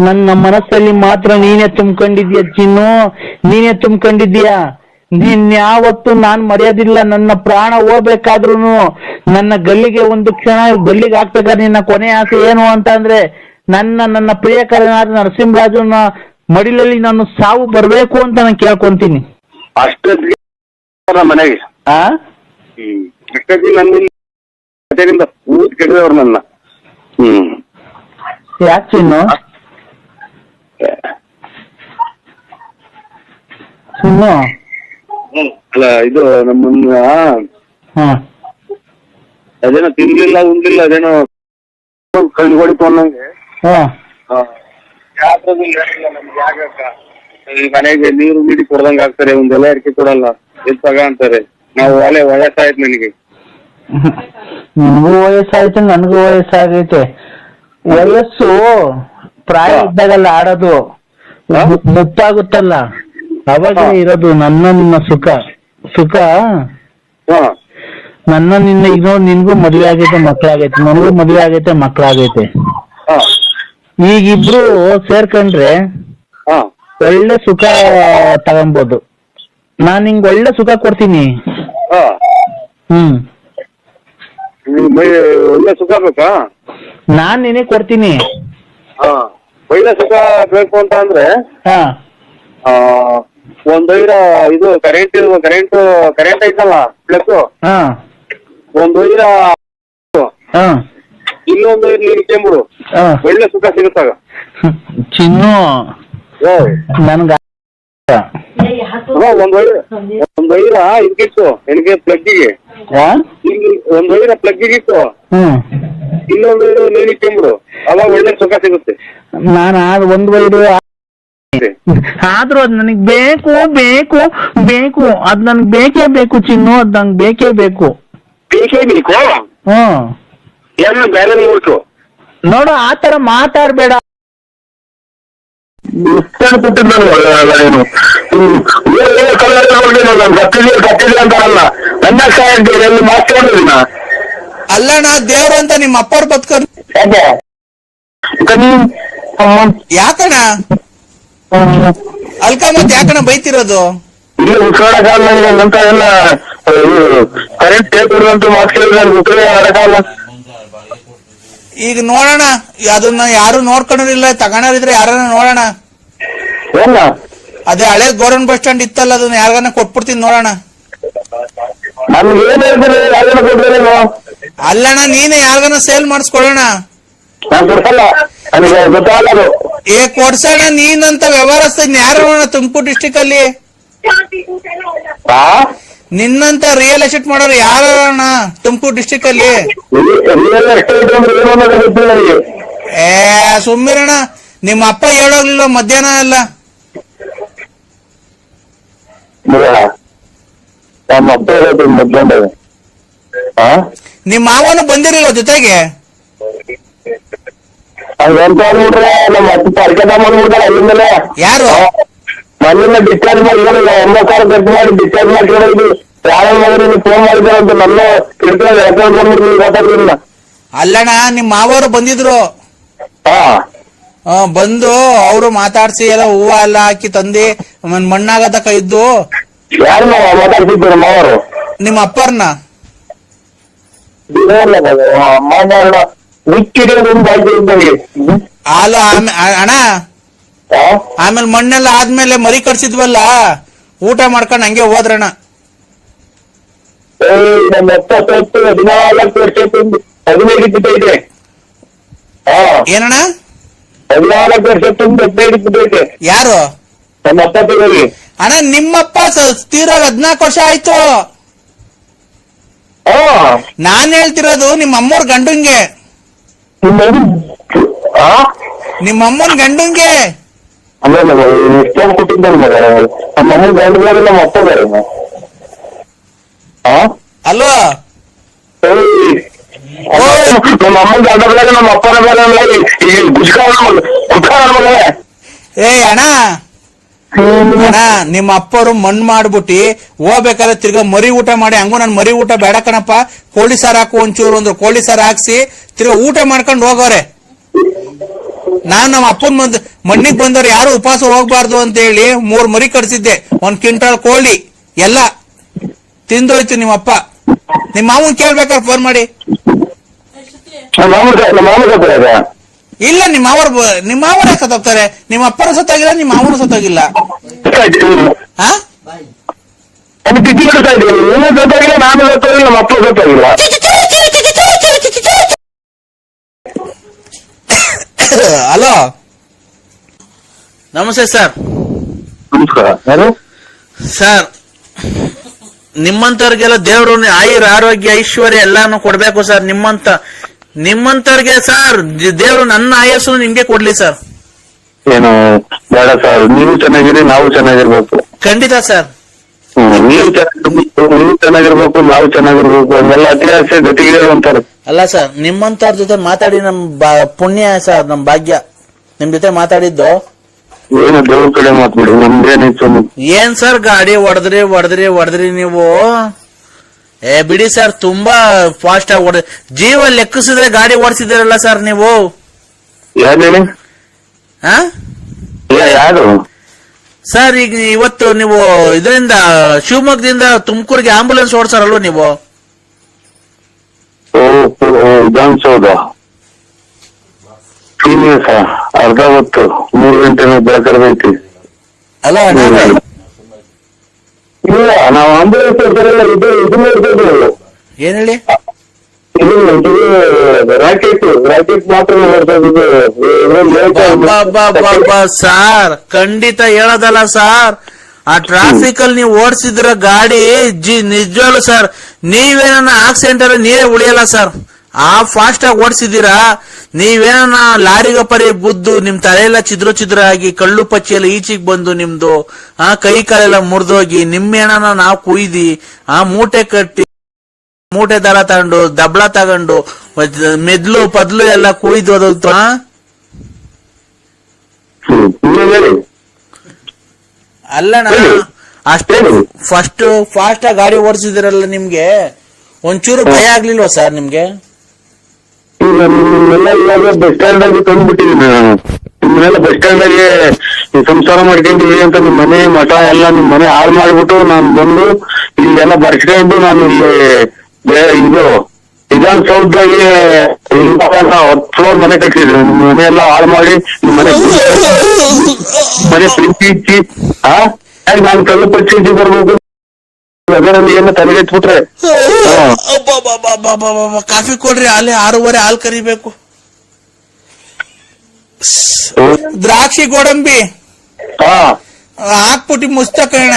ನನ್ನ ಮನಸ್ಸಲ್ಲಿ ಮಾತ್ರ ನೀನೇ ತುಂಬ್ಕೊಂಡಿದ್ಯಾ ಚಿನ್ನು, ನೀನೇ ತುಂಬ್ಕೊಂಡಿದ್ಯಾ. ನೀನ್ ಯಾವತ್ತು ನಾನ್ ಮರೆಯೋದಿಲ್ಲ. ನನ್ನ ಪ್ರಾಣ ಹೋಗ್ಬೇಕಾದ್ರೂ ನನ್ನ ಗಲ್ಲಿಗೆ ಒಂದು ಕ್ಷಣ ಗಲ್ಲಿಗೆ ಹಾಕ್ಬೇಕಾದ್ರೆ ನಿನ್ನ ಕೊನೆ ಆಸೆ ಏನು ಅಂತ ಅಂದ್ರೆ ನನ್ನ ಪ್ರಿಯಕರನಾದ ನರಸಿಂಹರಾಜನ ಮಡಿಲಲ್ಲಿ ನಾನು ಸಾವು ಬರ್ಬೇಕು ಅಂತ ನಾನು ಕೇಳ್ಕೊಂತೀನಿ. ಅಷ್ಟೇ ಮನೆಗೆ ನನ್ನ ಊಟ ಕೆಟ್ಟದವ್ರು ನನ್ನ. ಯಾಕೆ ಚಿನ್ನು? ಚಿನ್ನು ಅಲ್ಲ ಇದು ನಮ್ಮನ್ನ ಅದೇನೋ ತಿನ್ಲಿಲ್ಲ ಉಂಡ್ಲಿಲ್ಲ ಅದೇನೋ ಕಣ್ಣು ಹೊಡಿತು ಅನ್ನಂಗೆ ನಮ್ಗೆ ಯಾಕ ಈ ಮನೆಗೆ ನೀರು ನೀಡಿ ಕೊಡ್ದಂಗ ಆಗ್ತಾರೆ, ಒಂದೆಲ್ಲ ಅಡಿಕೆ ಕೊಡಲ್ಲ, ಎತ್ತಾಗ ಅಂತಾರೆ. ನಾವು ವಯಸ್ಸಾಯ್ತು ನನಗೆ. ನಿನಗೂ ವಯಸ್ಸಾಯ್ತು ನನಗೂ ವಯಸ್ಸಾಗೈತೆ. ವಯಸ್ಸು ಪ್ರಾಯ ಇದ್ದಾಗಲ್ಲ ಆಡೋದು, ಮುತ್ತಾಗುತ್ತಲ್ಲ ಅವಾಗ ಇರೋದು. ನಿನ್ನ ಸುಖ ನಿನ್ನ ಈಗ ನಿನ್ಗೂ ಮದುವೆ ಆಗೈತೆ ಮಕ್ಳಾಗೈತೆ, ನನಗೂ ಮದುವೆ ಆಗೈತೆ ಮಕ್ಳಾಗೈತೆ. ಈಗಿಬ್ರು ಸೇರ್ಕೊಂಡ್ರೆ ಒಳ್ಳೆ ಸುಖ ತಗೊಂಬೋದು. ನಾನ್ ನಿಂಗೆ ಒಳ್ಳೆ ಸುಖ ಕೊಡ್ತೀನಿ. ಒಳ್ಳೆ ಸುಖ ಬೇಕಾ? ನಾನ್ ನಿನಗೆ ಕೊಡ್ತೀನಿ. ಒಳ್ಳೆ ಸುಖ ಬೇಕು ಅಂತ ಅಂದ್ರೆ ಒಂದೈರ ಇದು ಕರೆಂಟ್ ಐತಲ್ಲ ಪ್ಲಸ್ ಒಂದೈರ ಇನ್ನೊಂದು ಇಟ್ಕೊಂಡ್ಬಿಡು, ಒಳ್ಳೆ ಸುಖ ಸಿಗುತ್ತಾಗ. ಚಿನ್ನು ನನ್ಗ ಒಂದ್ ವೈರ ಇದಕ್ಕಿತ್ತು ನನಗೆ ಪ್ಲಗ್ಗಿಗೆ, ಒಂದ್ ವೈರ ಪ್ಲಗ್ಗಿಗೆ ಇತ್ತು, ಇನ್ನೊಂದು ನೀರು ಇಟ್ಕೊಂಡ್ಬಿಡು, ಅವಾಗ ಒಳ್ಳೆ ಸುಖ ಸಿಗುತ್ತೆ. ನಾನು ಒಂದ್ ವೈರು ಆದ್ರೂ ಅದ್ ನನಗ್ ಬೇಕು ಬೇಕು ಬೇಕು, ಅದ್ ನನ್ಗೆ ಬೇಕೇ ಬೇಕು ಚಿನ್ನು, ಅದ್ ನಂಗೆ ಬೇಕೇ ಬೇಕು. ಬೇರೆ ನೋಡು ಆತರ ಮಾತಾಡ್ಬೇಡ. ಅಲ್ಲಣ್ಣ ದೇವ್ರು ಅಂತ ನಿಮ್ಮ ಅಪ್ಪವ್ರ ಬದುಕ ಯಾಕಣ್ಣ ಅಲ್ಕ ಮತ್ ಯಾಕಣ್ಣ ಬೈತಿರೋದು? ಈಗ ನೋಡೋಣ, ಅದನ್ನ ಯಾರು ನೋಡ್ಕೊಂಡಿಲ್ಲ, ತಗೋರಿದ್ರೆ ಯಾರನ್ನ ನೋಡೋಣ. ಅದೇ ಹಳೆ ಗೋರನ್ ಬಸ್ ಸ್ಟ್ಯಾಂಡ್ ಇತ್ತಲ್ಲ, ಅದನ್ನ ಯಾರಿಗಾನ ಕೊಟ್ಬಿಡ್ತೀನಿ ನೋಡೋಣ. ಅಲ್ಲಣ್ಣ ನೀನೆ ಯಾರಿಗಾನ ಸೇಲ್ ಮಾಡಿಸ್ಕೊಡೋಣ. ಕೊಡ್ಸೋಣ, ನೀನಂತ ವ್ಯವಹಾರಸ್ಥ ಯಾರು ನೋಡೋಣ ತುಮಕೂರು ಡಿಸ್ಟಿಕ್ ಅಲ್ಲಿ? ನಿನ್ನಂತ ರಿಯಲ್ ಎಸ್ಟೇಟ್ ಮಾಡೋರು ಯಾರಣ್ಣ ತುಮಕೂರು ಡಿಸ್ಟಿಕ್ ಅಲ್ಲಿ? ಸುಮ್ಮಿರಣ್ಣ, ನಿಮ್ಮ ಅಪ್ಪ ಹೇಳೋಗ್ಲಿಲ್ಲ ಮಧ್ಯಾಹ್ನ ಎಲ್ಲ? ನಿಮ್ಮ ಮಾವನು ಬಂದಿರಲಿಲ್ಲ ಜೊತೆಗೆ? ಯಾರು ಡಿಸ್ಚಾರ್ಜ್ ಮಾಡಿ 9,000 ಖರ್ಚು ಮಾಡಿ ಡಿಸ್ಚಾರ್ಜ್ ಮಾಡ್ಕೊಂಡು ಫೋನ್ ಮಾಡಿದಾರಂತ ನನ್ನ ಗೊತ್ತಾಗ್ಲಿಲ್ಲ. ಅಲ್ಲಣ್ಣ ನಿಮ್ಮ ಮಾವರು ಬಂದಿದ್ರು, ಬಂದು ಅವರು ಮಾತಾಡ್ಸಿ ಎಲ್ಲ ಹೂವ ಎಲ್ಲ ಹಾಕಿ ತಂದಿ ಮಣ್ಣಾಗದ ಇದ್ದು. ಯಾರು ಮಾತಾಡ್ತಿದ್ರು ಮಾವರು? ನಿಮ್ಮ ಅಪ್ಪರ್ನ. ಅಣ್ಣ ಆಮೇಲೆ ಮಣ್ಣೆಲ್ಲ ಆದ್ಮೇಲೆ ಮರಿ ಕಟ್ಸಿದ್ವಲ್ಲ, ಊಟ ಮಾಡ್ಕೊಂಡು ಹಂಗೆ ಹೋದ್ರಣ್ಣ. ಏನಣ್ಣ? 14 ವರ್ಷ ಯಾರು? ಅಣ್ಣ ನಿಮ್ಮಪ್ಪ ತೀರೋದು 14 ವರ್ಷ ಆಯ್ತು. ನಾನ್ ಹೇಳ್ತಿರೋದು ನಿಮ್ಮ ಅಮ್ಮವ್ರ ಗಂಡಂಗೆ, ನಿಮ್ಮ ಅಮ್ಮನ ಗಂಡಂಗೆ. ಅಲ್ವಾ? ನಮ್ಮ ಅಮ್ಮನ ಗಂಡ ನಮ್ಮ ಅಪ್ಪನ ಅಣ್ಣ ಅಣ್ಣ ನಿಮ್ಮ ಅಪ್ಪರು ಮಣ್ಣು ಮಾಡ್ಬಿಟ್ಟಿ ಹೋಗ್ಬೇಕಾದ್ರೆ ತಿರ್ಗಾ ಮರಿ ಊಟ ಮಾಡಿ, ಹಂಗು ನನ್ ಮರಿ ಊಟ ಬೇಡ ಕಣಪ್ಪ, ಕೋಳಿ ಸಾರು ಹಾಕು ಒಂಚೂರು, ಒಂದು ಕೋಳಿ ಸಾರು ಹಾಕ್ಸಿ ತಿರ್ಗಾ ಊಟ ಮಾಡ್ಕೊಂಡು ಹೋಗೋರೆ. ನಾನ್ ನಮ್ಮ ಅಪ್ಪನ್ ಮಣ್ಣಿಗೆ ಬಂದವ್ರು ಯಾರು ಉಪವಾಸ ಹೋಗ್ಬಾರ್ದು ಅಂತ ಹೇಳಿ 3 ಮರಿ ಕಟ್ಸಿದ್ದೆ, 1 ಕ್ವಿಂಟಾಲ್ ಕೋಳಿ ಎಲ್ಲ ತಿಂದೋಯ್ತು ನಿಮ್ಮಪ್ಪ. ನಿಮ್ಮ ಮಾವನ್ ಕೇಳ್ಬೇಕಾದ್ರೆ ಫೋನ್ ಮಾಡಿ. ಇಲ್ಲ, ನಿಮ್ಮ ಮಾವರ ಸತ್ತೋಗ್ತಾರೆ, ನಿಮ್ಮ ಅಪ್ಪನ ಸತ್ತಾಗಿಲ್ಲ, ನಿಮ್ಮ ಮಾವನ ಸತ್ತೋಗಿಲ್ಲ. ಹಾ ಹಲೋ, ನಮಸ್ತೆ ಸರ್. ನಮಸ್ಕಾರ. ಯಾರು ಸರ್, ನಿಮ್ಮಂತವ್ರಿಗೆಲ್ಲ ದೇವ್ರು ಆಯುರ್ ಆರೋಗ್ಯ ಐಶ್ವರ್ಯ ಎಲ್ಲಾನು ಕೊಡ್ಬೇಕು ಸರ್. ನಿಮ್ಮಂತವ್ರಿಗೆ ಸರ್ ದೇವ್ರು ನನ್ನ ಆಯಸ್ಸು ನಿಮ್ಗೆ ಕೊಡ್ಲಿ ಸರ್. ಏನು ಬೇಡ ಸರ್, ನೀವು ಚೆನ್ನಾಗಿರಿ, ನಾವು ಚೆನ್ನಾಗಿರ್ಬೇಕು. ಖಂಡಿತ ಸರ್. ನೀವು ಚೆನ್ನಾಗಿರ್ಬೇಕು, ನಾವು ಚೆನ್ನಾಗಿರ್ಬೇಕು, ಹಂಗೆಲ್ಲ ಅತಿಯಾಸೆ ಜೊತೆಗೆ ಅಂತಾರೆ. ಅಲ್ಲ ಸರ್, ನಿಮ್ಮಂತವ್ರ ಜೊತೆ ಮಾತಾಡಿ ನಮ್ ಪುಣ್ಯ ಸರ್, ನಮ್ ಭಾಗ್ಯ ನಿಮ್ ಜೊತೆ ಮಾತಾಡಿದ್ದು. ಏನು ದೇವ್ರ ಕಡೆ ಮಾತ್ಬಿಡಿ, ನಮ್ದೇನಿತ್ತು. ಏನ್ ಸರ್ ಗಾಡಿ ಹೊಡೆದ್ರಿ ನೀವು? ಬಿಡಿ ಸರ್, ತುಂಬಾ ಫಾಸ್ಟ್ ಆಗಿ ಹೊಡೆದ್ರಿ. ಜೀವ ಲೆಕ್ಕಿಸಿದ್ರೆ ಗಾಡಿ ಓಡಿಸಿದಿರಲ್ಲ ಸರ್ ನೀವು. ಯಾರು ಹೇಳಿ? ಯಾರು ಸರ್? ಈಗ ಇವತ್ತು ನೀವು ಇದರಿಂದ ಶಿವಮೊಗ್ಗದಿಂದ ತುಮಕೂರಿಗೆ ಆಂಬುಲೆನ್ಸ್ ಓಡಿಸಾರಲ್ವ ನೀವು? ವಿಧಾನಸೌಧ ಅರ್ಧ ಹೊತ್ತು 3 ಗಂಟೆ ಬೆಳಕರ್ದೈತಿ. ಅಲ್ಲ ಇಲ್ಲ, ನಾವು ಆಂಬುಲೆನ್ಸ್ ಏನ್ ಹೇಳಿ? ರಾಕೆಟ್ ಮಾತ್ರ ಸಾರ್, ಖಂಡಿತ ಹೇಳೋದಲ್ಲ ಸಾರ್. ಆ ಟ್ರಾಫಿಕ್ ಅಲ್ಲಿ ನೀವು ಓಡಿಸಿದ್ರ ಗಾಡಿ ನಿಜವಾಗ್ಲು ಸರ್, ನೀವೇನ ಆಕ್ಸಿಡೆಂಟ್ ಅಲ್ಲಿ ನೀವೇ ಉಳಿಯಲ್ಲ ಸರ್. ಆ ಫಾಸ್ಟ್ ಆಗಿ ಓಡಿಸಿದೀರಾ. ನೀವೇನ ಲಾರಿಗ ಪರಿ ಬುದ್ದು ನಿಮ್ ತಲೆಯೆಲ್ಲ ಚಿದ್ರ ಆಗಿ ಕಳ್ಳು ಪಚ್ಚಿಯೆಲ್ಲ ಈಚಿಗೆ ಬಂದು ನಿಮ್ದು ಕೈ ಕಾಲೆಲ್ಲ ಮುರಿದೋಗಿ ನಿಮ್ಮೇನ ನಾವು ಕುಯ್ದಿ ಮೂಟೆ ಕಟ್ಟಿ ಮೂಟೆ ದಾರ ತಗೊಂಡು ದಬ್ಳ ತಗೊಂಡು ಮೆದ್ಲು ಪದ್ಲು ಎಲ್ಲ ಕುಯ್ದು ಅಲ್ಲಣ್ಣ, ಅಷ್ಟೇ ಫಾಸ್ಟ್ ಆಗಿ ಗಾಡಿ ಓಡಿಸಿದಿರಲ್ಲ, ನಿಮ್ಗೆ ಒಂಚೂರು ಭಯ ಆಗ್ಲಿಲ್ವಾ ಸರ್ ನಿಮ್ಗೆ? ಈಗ ನಿಮ್ಮೆಲ್ಲ ಇವಾಗ ಬಸ್ ಸ್ಟ್ಯಾಂಡ್ ಆಗಿ ತಂದ್ಬಿಟ್ಟಿದ್ದೀನಿ ನಾನು. ನಿಮ್ಮೆಲ್ಲ ಬಸ್ ಸ್ಟ್ಯಾಂಡ್ ಆಗಿ ಸಂಸಾರ ಮಾಡ್ಕೊಂಡಿವಿ ಅಂತ ನಿಮ್ ಮನೆ ಮಠ ಎಲ್ಲ ನಿಮ್ ಮನೆ ಹಾಳು ಮಾಡ್ಬಿಟ್ಟು ನಾನು ಬಂದು ಇಲ್ಲೆಲ್ಲ ಬರ್ಸ್ಕೊಂಡು ನಾನು ಇಲ್ಲಿ ಇದು ವಿಧಾನಸೌಧದಾಗೆ 10 ಫ್ಲೋರ್ ಮನೆ ಕಟ್ಟಿದ್ರು. ನಿಮ್ ಮನೆ ಎಲ್ಲ ಹಾಳು ಮಾಡಿ ನಿಮ್ ಮನೆ ಪ್ರೀತಿ ಇಚ್ಚಿ ನಾನು ಕಲ್ಲು ಪರಿಸ್ಥಿತಿ ಬರ್ಬೇಕು. ಅದರಲ್ಲಿ ಏನು ತಲೆಗೆಟ್ಬಿಟ್ರೆ ಕಾಫಿ ಕೊಡ್ರಿ, ಅಲ್ಲಿ 6:30 ಹಾಲು ಕರಿಬೇಕು. ದ್ರಾಕ್ಷಿ ಗೋಡಂಬಿ ಹಾಕ್ಬಿಟ್ಟು ಮುಸ್ತಕಣ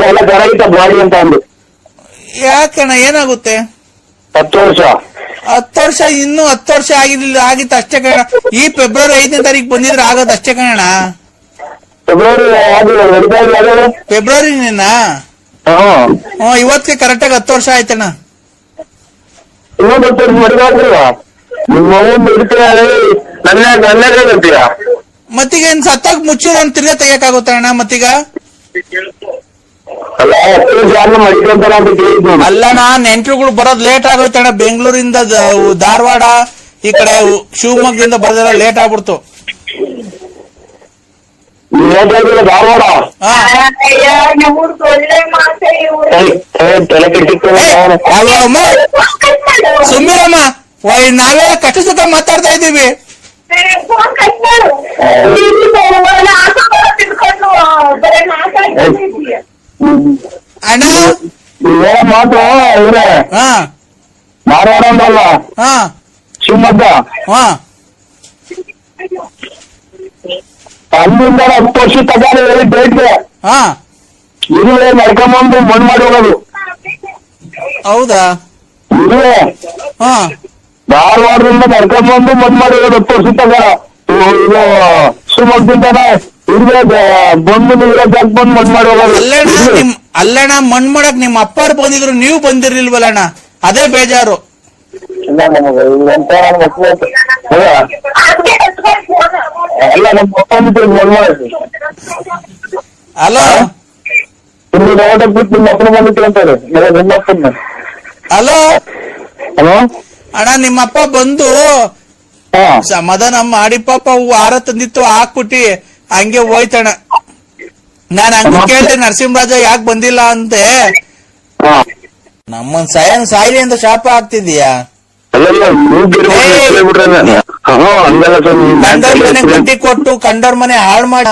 ಎಲ್ಲ ಚೆನ್ನಾಗಿತ್ತ ಬಾಡಿ ಅಂತ ಅಂದು. ಯಾಕಣ್ಣ ಏನಾಗುತ್ತೆ? 10 ವರ್ಷ ಇನ್ನೂ 10 ವರ್ಷ ಆಗಿತ್ತು ಅಷ್ಟೇ ಕಣ. ಈ ಫೆಬ್ರವರಿ 5ನೇ ತಾರೀಕು ಬಂದಿದ್ರೆ ಆಗೋದು ಅಷ್ಟೇ ಕಣ. ಫೆಬ್ರವರಿ ಇವತ್ತಿಗೆ ಕರೆಕ್ಟಾಗಿ 10 ವರ್ಷ ಆಯ್ತಣ್ಣ. ಮತ್ತೀಗ ಏನ್ ಸತ್ತಾಗ ಮುಚ್ಚಿದ ತಿರ್ಗಾ ತೆಗಿಯಕ್ಕಾಗುತ್ತ ಅಣ್ಣ? ಮತ್ತೀಗ ಅಲ್ಲಣ್ಣ, ನೆಂಟ್ರುಗಳು ಬರೋದ್ ಲೇಟ್ ಆಗೋಯ್ತಣ್ಣ. ಬೆಂಗಳೂರಿಂದ ಧಾರವಾಡ ಈ ಕಡೆ ಶಿವಮೊಗ್ಗದಿಂದ ಬರೋದೆಲ್ಲ ಲೇಟ್ ಆಗ್ಬಿಡ್ತು. ಧಾರವಾಡ ಸುಮ್ಮಿರಮ್ಮ, ನಾವೆಲ್ಲ ಕಷ್ಟ ಸುಖ ಮಾತಾಡ್ತಾ ಇದ್ದೀವಿ. ಅಣ್ಣ ಮಾತು ಧಾರವಾಡ ಅಂತಲ್ಲ, ಶಿವಮೊಗ್ಗ. ಅಲ್ಲಿಂದ 10 ವರ್ಷ ತಗೊಂಡು ಡೇಟ್ಗೆ ಇರುವೆ ನಡ್ಕೊಂಬಂದು ಮಣ್ಣು ಮಾಡಿ ಹೋಗೋದು. ಹೌದಾ? ಇರುವೆ ಧಾರವಾಡದಿಂದ ನಡ್ಕೊಂಬಂದು ಮಣ್ಣು ಮಾಡಿ ಹೋಗೋದು 10 ವರ್ಷ ತಗ. ಇದು ಶಿವಮೊಗ್ಗದಿಂದ ಇರುವೆ ಬಂದು ನೀರ ಬಂದು ಮಣ್ಣು ಮಾಡಿ ಹೋಗೋದು. ಅಲ್ಲಣ್ಣ, ಮಣ್ಣು ಮಾಡಕ್ ನಿಮ್ಮ ಅಪ್ಪಾರು ಬಂದಿದ್ರು, ನೀವು ಬಂದಿರ್ಲಿಲ್ವಲ್ಲ ಅಣ್ಣ, ಅದೇ ಬೇಜಾರು. ಹಲೋ ಹಲೋ, ಅಣ್ಣ ನಿಮ್ಮಪ್ಪ ಬಂದು ಹಾ ಸಮಾಧಾನ ಮಾಡಿ ಪಾಪ ಹಾರ ತಂದಿತ್ತು ಹಾಕ್ಬಿಟ್ಟಿ ಹಂಗೆ ಹೋಯ್ತಣ್ಣ. ನಾನ್ ಹಂಗ ಕೇಳ್ದೆ ನರಸಿಂಹರಾಜ ಯಾಕೆ ಬಂದಿಲ್ಲ ಅಂತೆ. ಹಾ ನಮ್ಮನ್ ಸಾಯಿಲಿ ಅಂತ ಶಾಪ ಆಗ್ತಿದೀಯಾ? ಅಲ್ಲಲ್ಲ ಹಂಗಲ್ಲ ಕಂಡೋರ್ ಮನೆ ಸರ್ ಕಟ್ಟಿ ಕೊಟ್ಟು ಕಂಡೋರ್ ಮನೆ ಹಾಳು ಮಾಡ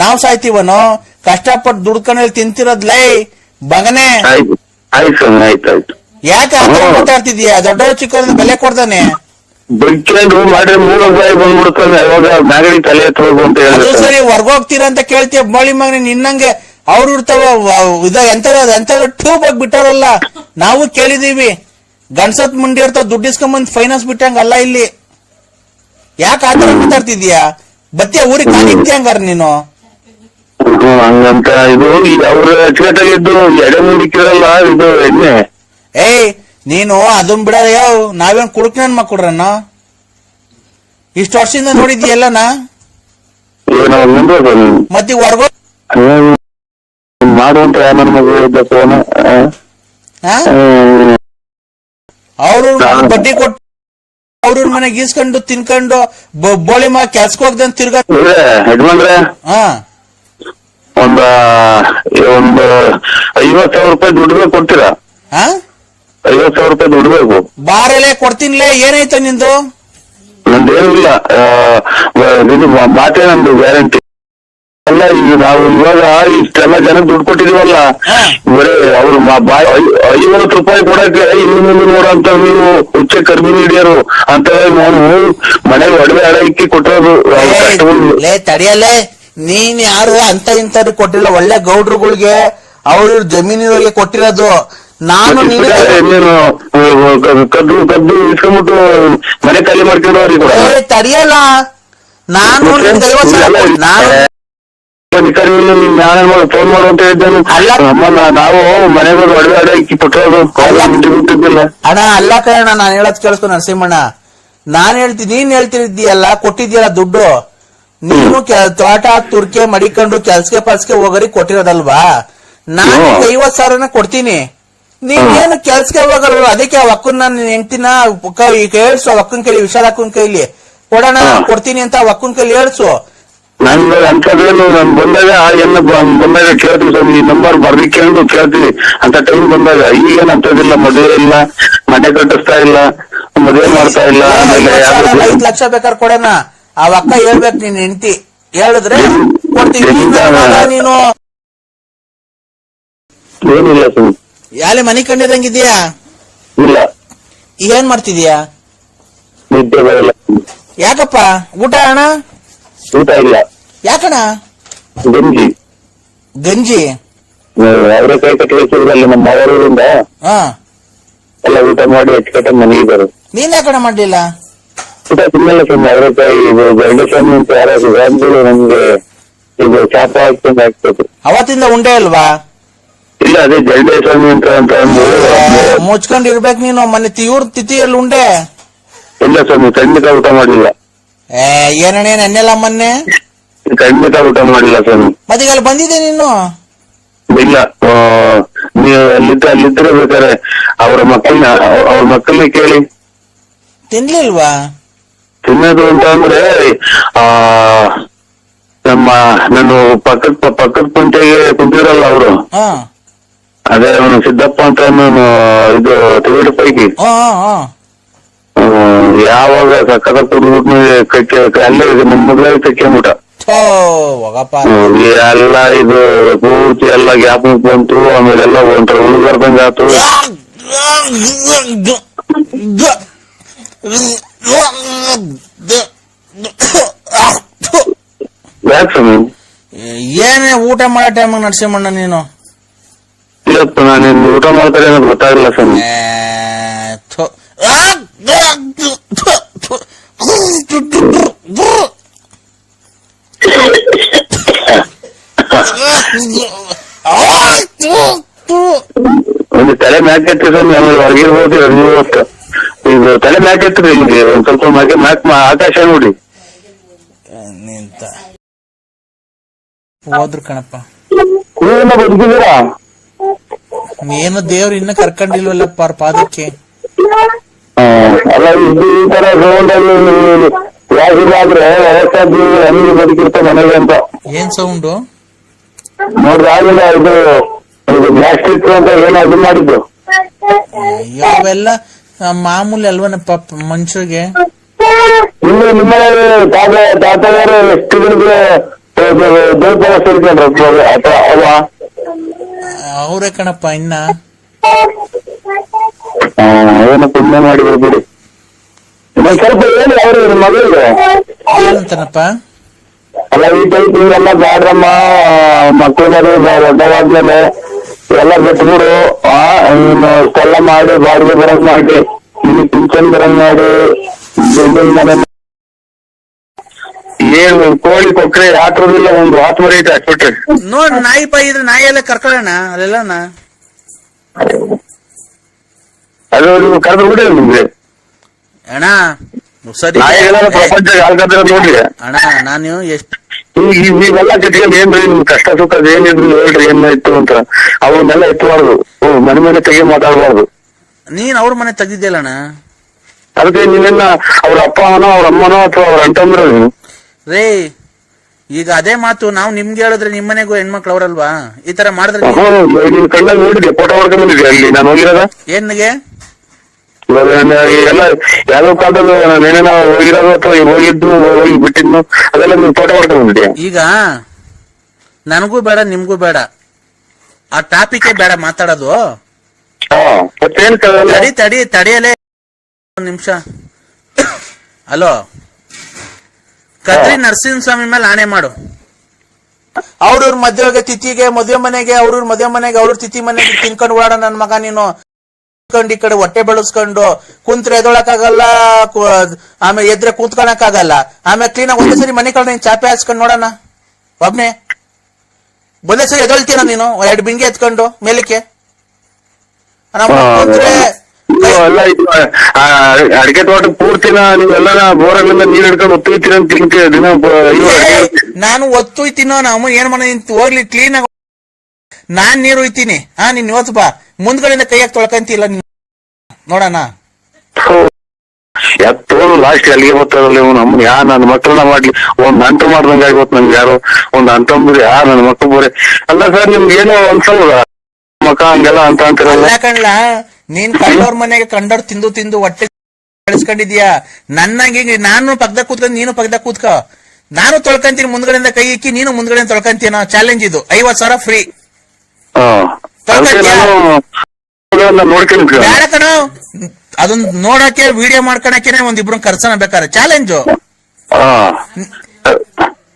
ನಾವ್ ಸಾಯ್ತೀವನೋ? ಕಷ್ಟಪಟ್ಟು ದುಡ್ಕೊಂಡಲ್ಲಿ ತಿಂತಿರೋದ್ಲೈ ಬಗನೆ. ಆಯ್ತು ಆಯ್ತು ಸ್ವಾಮಿ ಆಯ್ತು ಯಾಕೆ ಮಾತಾಡ್ತಿದೀಯಾ? ದೊಡ್ಡವ್ರು ಚಿಕ್ಕವ್ರನ್ನ ಬೆಲೆ ಕೊಡ್ತಾನೆ. ಬೈಕೊಂಡು ಮಾಡಿದ್ರೆ 3 ರೂಪಾಯಿ ಬಂದ್ಬಿಡ್ತಾನೆ. ಯಾವಾಗ ಮ್ಯಾಗಡಿ ತಲೆ ಎತ್ತಬೇಕು ಅಂತ ಅದು ಹೇಳಿದ್ರೆ ಸರಿ ಹೊರ್ಗೋಗ್ತೀರಾ ಅಂತ ಕೇಳ್ತೀಯ ಬೋಳಿ ಮಗನಿ ನಿನ್ನಂಗೆ. ಅವ್ರು ಇರ್ತಾವ ಎಂತ ಟ್ಯೂಬ್ ಆಗಿ ಬಿಟ್ಟಾರಲ್ಲ. ನಾವು ಕೇಳಿದೀವಿ ಗಂಡ್ಸತ್ ಮುಂಡಿ ಇರ್ತಾವ ದುಡ್ಡು ಇಸ್ಕೊಂಬಂದ್ ಫೈನಾನ್ಸ್ ಬಿಟ್ಟಂಗ ಅಲ್ಲ ಇಲ್ಲಿ. ಯಾಕೆ ಆತರ ಮಾತಾಡ್ತಿದ್ಯಾ? ಬತ್ತಿಯ ಊರಿಗೆ ಕಾಣಿದ್ಯ ಹಂಗಾರ ನೀನು? ಹಂಗಂತ ಇದು ಅವ್ರ ಅಚ್ಚುಕಟ್ಟಾಗಿದ್ದು ಎಡೆ ಮುಂದಿಕ್ಕಿರಲ್ಲ ಇದು ಎಣ್ಣೆ. ಏಯ್ ನೀನು ಅದನ್ ಬಿಡ ಯಾವ ನಾವೇನ್ ಕುಡುಕ್ ನನ್ ಮಕ್ಕಳ್ರನ್ನ ಇಷ್ಟು ವರ್ಷದಿಂದ ನೋಡಿದ್ಯಲ್ಲನ. ಏನೋ ಮತ್ತೆ ಹೊರ್ಗೋ ಮಾಡುವಂತ ನನ್ನ ಮಗಳು ಇದ್ದ ಫೋನ್ ಅವ್ರ ಬಡ್ಡಿ ಕೊಟ್ಟು ಅವ್ರ ಮನೆಗೆ ಗೀಸ್ಕೊಂಡು ತಿನ್ಕೊಂಡು ಬೋಳಿ ಮಗ ಕೆಲ್ಸಕ್ಕೆ ಹೋಗ್ದಂತ ತಿರ್ಗಾ ಯಜಮಾನ್ರೆ ಹಾ ಒಂದು 50,000 ರೂಪಾಯಿ ದುಡ್ಡು ಕೊಡ್ತೀರಾ? ಹಾ 50,000 ರೂಪಾಯಿ ದುಡ್ಡು ಬೇಕು. ಬಾರಲ್ಲೇ ಕೊಡ್ತೀನಿಲೇ. ಏನಾಯ್ತು ನಿಂದು? ನಂದೇನಿಲ್ಲ ಇದು ಮಾತೇ ನಂದು ಗ್ಯಾರಂಟಿ ಅಲ್ಲ. ಈಗ ನಾವು ಇವಾಗ ಇಷ್ಟೆಲ್ಲ ಜನ ದುಡ್ಡು ಕೊಟ್ಟಿದೀವಲ್ಲ, ಬರೀ ಅವ್ರು 50 ರೂಪಾಯಿ ಕೊಡಕ್ಕೆ ಇನ್ನು ಮುಂದೆ ನೋಡಂತ ನೀವು ಹುಚ್ಚೆ ಕರ್ಮಿ ಹಿಡಿಯೋರು ಅಂತ ನಾನು ಮನೆಗೆ ಒಡವೆ ಹಣ ಇಕ್ಕಿ ಕೊಟ್ಟೋದು ಲೇ ತಡಿಯಲ್ಲೇ. ನೀನ್ ಯಾರು ಅಂತ ಇಂತ ಕೊಟ್ಟಿಲ್ಲ, ಒಳ್ಳೆ ಗೌಡ್ರುಗಳಿಗೆ ಅವ್ರ ಜಮೀನಿನವ್ರಿಗೆ ಕೊಟ್ಟಿರೋದು. ನಾನು ಇನ್ನೇನು ಕದ್ದು ಇಸ್ಕೊಂಡ್ಬಿಟ್ಟು ಮನೆ ಖಾಲಿ ಮಾಡ್ಕೊಂಡು ಅವ್ರಿಗೆ ಕೂಡ ತಡಿಯಲ್ಲ. ನಾನು ಫೋನ್ ಮಾಡು ಅಂತ ಹೇಳಿದ್ದಾನು. ನಾವು ಮನೆಗೆ ಒಡವೆ ಹಣ ಇಕ್ಕಿ ಕೊಟ್ಟೋದು ಬಿಟ್ಟಿದ್ದಿಲ್ಲ. ಅಣ್ಣ ಅಲ್ಲ ಕಣ ನಾನು ಹೇಳೋದ್ ಕೇಳಿಸ್ಕೊ ನರಸಿಂಹಣ್ಣ. ನಾನ್ ಹೇಳ್ತೀನಿ ನೀನ್ ಹೇಳ್ತಿದ್ದೀಯಲ್ಲ ಕೊಟ್ಟಿದ್ಯಲ್ಲ ದುಡ್ಡು. ನೀನು ತೋಟ ತುರ್ಕೆ ಮಡಿಕೊಂಡು ಕೆಲ್ಸಕ್ಕೆ ಹೋಗರಿ ಕೊಟ್ಟಿರೋದಲ್ವಾ? ನಾನು 50,000 ಕೊಡ್ತೀನಿ. ನೀನೇನು ಕೆಲ್ಸಕ್ಕೆ ಹೋಗಲ್ವ? ಅದಕ್ಕೆ ಆ ಅಕ್ಕನ್ ನಾನು ಹೆಂಡ್ತಿನ ಹೇಳ್ಸು. ಅಕ್ಕನ್ ಕೈಲಿ ವಿಶಾಲ ಅಕ್ಕನ್ ಕೈಲಿ ಕೊಡೋಣ ಕೊಡ್ತೀನಿ ಅಂತ ಅಕ್ಕನ್ ಕೈಲಿ ಹೇಳ್ಸು. ನನ್ ಅಂತದೇನು ನಾನು ಬಂದಾಗ ಎಲ್ಲ ಬಂದಾಗ ಕೇಳ್ತೀವಿ ಸ್ವಾಮಿ. ಈ ನಂಬರ್ ಬರ್ಲಿಕ್ಕೆ ಕೇಳ್ತೀವಿ ಅಂತ ಟೈಮ್ ಬಂದಾಗ. ಈಗೇನ್ ಅಂತದಿಲ್ಲ, ಮದುವೆ ಇಲ್ಲ, ಮನೆ ಕಟ್ಟಿಸ್ತಾ ಇಲ್ಲ, ಮದುವೆ ಮಾಡ್ತಾ ಇಲ್ಲ. 5 ಲಕ್ಷ ಬೇಕಾದ್ರೆ ಕೊಡೋಣ. ಆ ಅಕ್ಕ ಹೇಳ್ಬೇಕು ನೀನ್ ಹೆಂಡ್ತಿ ಹೇಳಿದ್ರೆ ಕೊಡ್ತೀವಿ. ನೀನು ಏನಿಲ್ಲ ಸ್ವಾಮಿ. ಯಾಲೆ ಮನೆ ಕಂಡಿರಂಗಿದ್ಯಾ? ಇಲ್ಲ. ಏನ್ ಮಾಡ್ತಿದ್ಯಾ? ನಿದ್ದೆ ಬರಲ್ಲ. ಯಾಕಪ್ಪ? ಊಟ ಅಣ್ಣ? ಊಟ ಇಲ್ಲ. ಯಾಕಣ್ಣ? ಗಂಜಿ ಅವರೇ ಕೈ ಕಟ್ಟಿಸಿದ್ರಲ್ಲಿ ನಮ್ಮ ಅವರಿಂದ ಎಲ್ಲ ಊಟ ಮಾಡಿ ಅಚ್ಚುಕಟ್ಟಾಗಿ ಮನೆಗೆ ಬರು. ನೀನ್ ಯಾಕಣ್ಣ ಮಾಡ್ಲಿಲ್ಲ? ಊಟ ತಿನ್ನಲ್ಲ ಸ್ವಾಮಿ. ಅವರೇಕಾಯಿ ಗಂಡಸ್ವಾಮಿ ಅಂತ ಯಾರು ಸುಧಾರಿಗಳು ನಮ್ಗೆ ಇದು ಚಾಪ ಹಾಕ್ಕೊಂಡು ಹಾಕ್ಬೇಕು. ಅವತ್ತಿಂದ ಉಂಡೆ ಅಲ್ವಾ? ಇಲ್ಲ, ಅದೇ ಜಲ್ಡೆ ಸ್ವಾಮಿ ಅಂತ ಮುಚ್ಕೊಂಡಿರ್ಬೇಕು ನೀನು. ಮೊನ್ನೆ ಇವ್ರ ತಿಥಿಯಲ್ಲಿ ಉಂಡೆ ಇಲ್ಲ ಸ್ವಾಮಿ. ಖಂಡಿತ ಊಟ ಮಾಡಿಲ್ಲ. ಏನಣ್ಣ ನೆನ್ನೆಲ್ಲ ಮೊನ್ನೆ ಖಂಡಿತ ಊಟ ಮಾಡಿಲ್ಲ ಸ್ವಾಮಿ. ಮತ್ತೆ ಅಲ್ಲಿ ಬಂದಿದ್ದೆ ನೀನು? ಇಲ್ಲ, ನೀವು ಅಲ್ಲಿದ್ರೆ ಬೇಕಾರೆ ಅವ್ರ ಮಕ್ಕಳನ್ನ ಕೇಳಿ. ತಿನ್ಲಿಲ್ವಾ? ತಿನ್ನೋದು ಅಂತ ಅಂದ್ರೆ ನಾನು ಪಕ್ಕದ ಕುಂಟೆಗೆ ಕುಂತಿರಲ್ಲ ಅವರು, ಅದೇ ಅವನು ಸಿದ್ದಪ್ಪ ಅಂತ ನಾನು ಇದು ತಿರುಗಡ ಪೈಕಿ ಯಾವಾಗ ಸಕ್ಕದ ಕುಡಿದ್ಬಿಟ್ಟು ಅಲ್ಲೇ ನಮ್ಮ ಮಗಳಿಗೆ ಕಕ್ಕೆಂಬಿಟ ಎಲ್ಲ ಇದು ಪೂರ್ತಿ ಎಲ್ಲ ಗ್ಯಾಪ್ ಬಂತು. ಆಮೇಲೆ ಎಲ್ಲ ಒಂಥರ ಉಳ್ಬಾರ್ದಂಗ ಆತು. ಯಾಕೆ ಸ್ವಾಮಿ? ಏನೇ ಊಟ ಮಾಡೋ ಟೈಮ್ ನರಸಿಂಹಣ್ಣ ನೀನು? ಇಲ್ಲಪ್ಪ, ನಾನೇನು ಊಟ ಮಾಡ್ತಾರೆ ಅನ್ನೋದು ಗೊತ್ತಾಗಿಲ್ಲ ಸ್ವಾಮಿ. ಒಂದು ತಲೆ ಮ್ಯಾಕ್ ಎತ್ತಿ ಸ್ವಾಮಿ. ಆಮೇಲೆ ಹೊರಗಿರ್ಬೋದು ಹೊರಗಿರ್ಬೋದು. ಇದು ತಲೆ ಮ್ಯಾಕ್ ಎತ್ತಿರಿ ನಿಮ್ಗೆ ಒಂದ್ ಸ್ವಲ್ಪ ಮ್ಯಾಕ್ ಆಕಾಶ ನೋಡಿ. ನಿಂತ ಹೋದ್ರು ಕಣಪ್ಪ. ಬದುಕಿದ್ದೀರಾ? ಏನು ದೇವ್ರು ಇನ್ನ ಕರ್ಕೊಂಡಿಲ್ವಲ್ಲಪ್ಪ ಅವ್ರ ಪಾದಕ್ಕೆ. ಅಲ್ಲ ಇದು ಈ ತರ ಸೌಂಡಲ್ಲಿ ಯಾಕಿದಾದ್ರೆ ವ್ಯವಸ್ಥೆ ಹೆಂಗ್ ಬದುಕಿರ್ತ ಮನೆಗೆ ಅಂತ ಏನ್ ಸೌಂಡು? ನೋಡ್ರಿ ಆಗಿಲ್ಲ ಇದು ಗ್ಯಾಸ್ಟ್ರಿಕ್ ಅಂತ ಏನೋ ಅದು ಮಾಡಿದ್ದು. ಅವೆಲ್ಲ ಮಾಮೂಲಿ ಅಲ್ವನ ಪಾಪ ಮನುಷ್ಯರಿಗೆ. ನಿಮ್ಮ ತಾತಗಾರು ಎಷ್ಟು ದಿನಕ್ಕೆ ದೇವಸ್ಥಾನ ಸೇರ್ಕೊಂಡ್ರು ಅಲ್ವಾ? ಅವ್ರೇ ಕಣಪ್ಪ ಇನ್ನ. ಏನೋ ಪುಣ್ಯ ಮಾಡಿದ್ರು ಬಿಡಿ. ಇನ್ನೊಂದ್ ಸ್ವಲ್ಪ ಹೇಳಿ ಅವ್ರಿಗೆ ಮಗಳಿಗೆ ಏನಂತಾನಪ್ಪ? ಅಲ್ಲ ಈ ಟೈಪ್ ಹಿಂಗೆಲ್ಲ ಬ್ಯಾಡ್ರಮ್ಮ, ಮಕ್ಕಳ ದೊಡ್ಡವಾದ್ಮೇಲೆ ಎಲ್ಲ ಬಿಟ್ಬಿಡು. ನೀನು ಇಷ್ಟೆಲ್ಲ ಮಾಡಿ ಬಾಡಿಗೆ ಬರಂಗ್ ಮಾಡಿ, ಇಲ್ಲಿ ಪಿಂಚನ್ ಬರಂಗ್ ಮಾಡಿ, ಏನು ಕೋಳಿ ಕೊಟ್ರೆ ಹಾಕೋದಿಲ್ಲ, ಒಂದು ಆತ್ಮರಿ ಐತೆ ಹಾಕ್ಬಿಟ್ರಿ. ನೋಡ್ ನಾಯಿ ಪಾಯಿ ಇದ್ರೆ ನಾಯಿ ಎಲ್ಲ ಕರ್ಕೊಳ್ಳೋಣ ಅಲ್ಲೆಲ್ಲನ. ಅದು ನೀವು ಕರೆದು ಬಿಡಿ ನಿಮ್ಗೆ ಅಣ್ಣ ಸರಿ ನಾಯಿಗಳೆಲ್ಲ ಪ್ರಪಂಚ ಆಳ್ಕತ್ರ ನೋಡ್ರಿ ಅಣ್ಣ. ನಾನು ಎಷ್ಟು ನೀವೆಲ್ಲ ಕಟ್ಕೊಂಡು ಏನ್ರಿ ನಿಮ್ ಕಷ್ಟ ಸುಖ ಏನಿದ್ರು ಹೇಳ್ರಿ ಏನಾಯ್ತು ಅಂತ. ಅವನ್ನೆಲ್ಲ ಎತ್ತಬಾರ್ದು, ಮನೆ ಮೇಲೆ ತೆಗೆ ಮಾತಾಡ್ಬಾರ್ದು. ನೀನ್ ಅವ್ರ ಮನೆ ತೆಗ್ದಿದ್ಯಲ್ಲಣ್ಣ. ಅದಕ್ಕೆ ನೀವೆಲ್ಲ ಅವ್ರ ಅಪ್ಪನೋ ಅವ್ರ ಅಮ್ಮನೋ ಅಥವಾ ಅವ್ರ ಅಂಟಂದ್ರ ರೇ ಈಗ ಅದೇ ಮಾತು ನಾವು ನಿಮ್ಗೆ ಹೇಳಿದ್ರೆ ನಿಮ್ಮನೆಗೂ ಹೆಣ್ಮಕ್ಳು ಅವ್ರಲ್ವಾ ಈ ತರ ಮಾಡಿದ್ರೆ? ನಿನ್ ಕಣ್ಣಲ್ಲಿ ನೋಡಿದೆ, ಫೋಟೋ ಹೊಡ್ಕೊಂಡ್ ಬಂದಿದ್ದೆ ಅಲ್ಲಿ ನಾನು ಹೋಗಿರೋದ. ಏನ್ಗೆ ಎಲ್ಲ ಯಾವ್ದೋ ಕಾಲದಲ್ಲಿ ನಾನೇನ ಹೋಗಿರೋದು ಅಥವಾ ಹೋಗಿದ್ದು ಹೋಗಿ ಬಿಟ್ಟಿದ್ನು ಅದೆಲ್ಲ ನೀನ್ ಫೋಟೋ ಹೊಡ್ಕೊಂಡ್ ಬಂದಿದ್ದೆ. ಈಗ ನನಗೂ ಬೇಡ ನಿಮ್ಗೂ ಬೇಡ, ಆ ಟಾಪಿಕ್ ಬೇಡ ಮಾತಾಡೋದು. ಮತ್ತೇನ್ ತಡಿಯಲೇ ಒಂದ್ ನಿಮಿಷ. ಹಲೋ, ಕದ್ರಿ ನರಸಿಂಹಸ್ವಾಮಿ ಮೇಲೆ ಆಣೆ ಮಾಡು. ಅವ್ರವ್ರ ಮದುವೆಗೆ ತಿಥಿಗೆ ಮದುವೆ ಮನೆಗೆ ಅವ್ರವ್ರ ಮದುವೆ ಮನೆಗೆ ಅವ್ರ ತಿಥಿ ಮನೆಗೆ ತಿನ್ಕೊಂಡು ಓಡಾಡ ನನ್ ಮಗ ನೀನು. ಈ ಕಡೆ ಹೊಟ್ಟೆ ಬೆಳೆಸ್ಕೊಂಡು ಕುಂತ್ರೆ ಎದೊಳಕಾಗಲ್ಲ, ಆಮೇಲೆ ಎದ್ರೆ ಕೂತ್ಕೊಳಕ್ ಆಗಲ್ಲ. ಆಮೇಲೆ ಕ್ಲೀನಾಗಿ ಒಂದೇ ಸರಿ ಮನೆ ಕಡೆ ಚಾಪೆ ಹಾಸ್ಕೊಂಡ್ ನೋಡೋಣ ಒಬ್ನೇ. ಒಂದೇ ಸರಿ ಎದೊಳ್ತೀನ ನೀನು 2 ಬಿಂಗೆ ಎತ್ಕೊಂಡು ಮೇಲಕ್ಕೆ ಕುಂತ್ರೆ. ಅಡಿಕೆ ತೋಟ ಪೂರ್ತಿನ ನೀವೆಲ್ಲ ಬೋರಗಳಿಂದ ನೀರ್ ಹಿಡ್ಕೊಂಡು ಒತ್ತೊಯ್ತೀರ ಅಂತ ದಿನ. ನಾನು ಒತ್ತೊಯ್ತೀನೋ ನಮ್ಮ ಏನ್ ಮಾಡ ಹೋಗ್ಲಿ ಕ್ಲೀನ್ ಆಗಿ ನಾನ್ ನೀರು ಒಯ್ತೀನಿ. ನೀನ್ ಇವತ್ತು ಬಾ, ಮುಂದ್ಗಡೆಯಿಂದ ಕೈಯಾಗ ತೊಳ್ಕಂತಿಲ್ಲ ನೋಡೋಣ. ಎತ್ತೋದು ಲಾಸ್ಟ್ ಅಲ್ಲಿಗೆ ಬರ್ತಾರಲ್ಲ ನಮ್ಮ ನನ್ನ ಮಕ್ಕಳನ್ನ ಮಾಡ್ಲಿ ಒಂದ್ ಅಂಟು ಮಾಡ್ದಂಗ ಆಗ್ಬೋದು ನನ್ಗೆ. ಯಾರು ಒಂದ್ ಅಂತಂಬ್ರಿ ನನ್ನ ಮಕ್ಕಳು ಬೋರೆ ಅಲ್ಲ ಸರ್, ನಿಮ್ಗೆ ಏನೋ ಅನ್ಸಲ್ವ ಮಕ್ಕ ಹಂಗೆಲ್ಲ ಅಂತ ಅಂತಿರಲ್ಲ ಕಣ್ಲ. ನೀನ್ ಕಂಡೋರ್ ಮನೆಗೆ ಕಂಡೋರ್ ತಿಂದು ತಿಂದು ಹೊಟ್ಟೆ ಬೆಳೆಸ್ಕೊಂಡಿದ್ಯಾ. ನನ್ನಾಗಿ ನಾನು ಪಕ್ಕದಾಗ ಕೂತ್ಕೊಂಡು ನೀನು ಪಕ್ಕದಾಗ ಕೂತ್ಕೋ. ನಾನು ತೊಳ್ಕಂತೀನಿ ಮುಂದ್ಗಡೆಯಿಂದ ಕೈ ಇಕ್ಕಿ, ನೀನು ಮುಂದ್ಗಡೆ ತೊಳ್ಕಂತೀನ. ಚಾಲೆಂಜ್ ಇದು, 50,000 ಫ್ರೀ. ಬೇಡ ಕಣೋ, ಅದನ್ನ ನೋಡಕ್ಕೆ ವಿಡಿಯೋ ಮಾಡ್ಕೊಳಕ್ಕೆ ಒಂದಿಬ್ರು ಕರ್ಸನ ಬೇಕಾರೆ ಚಾಲೆಂಜು.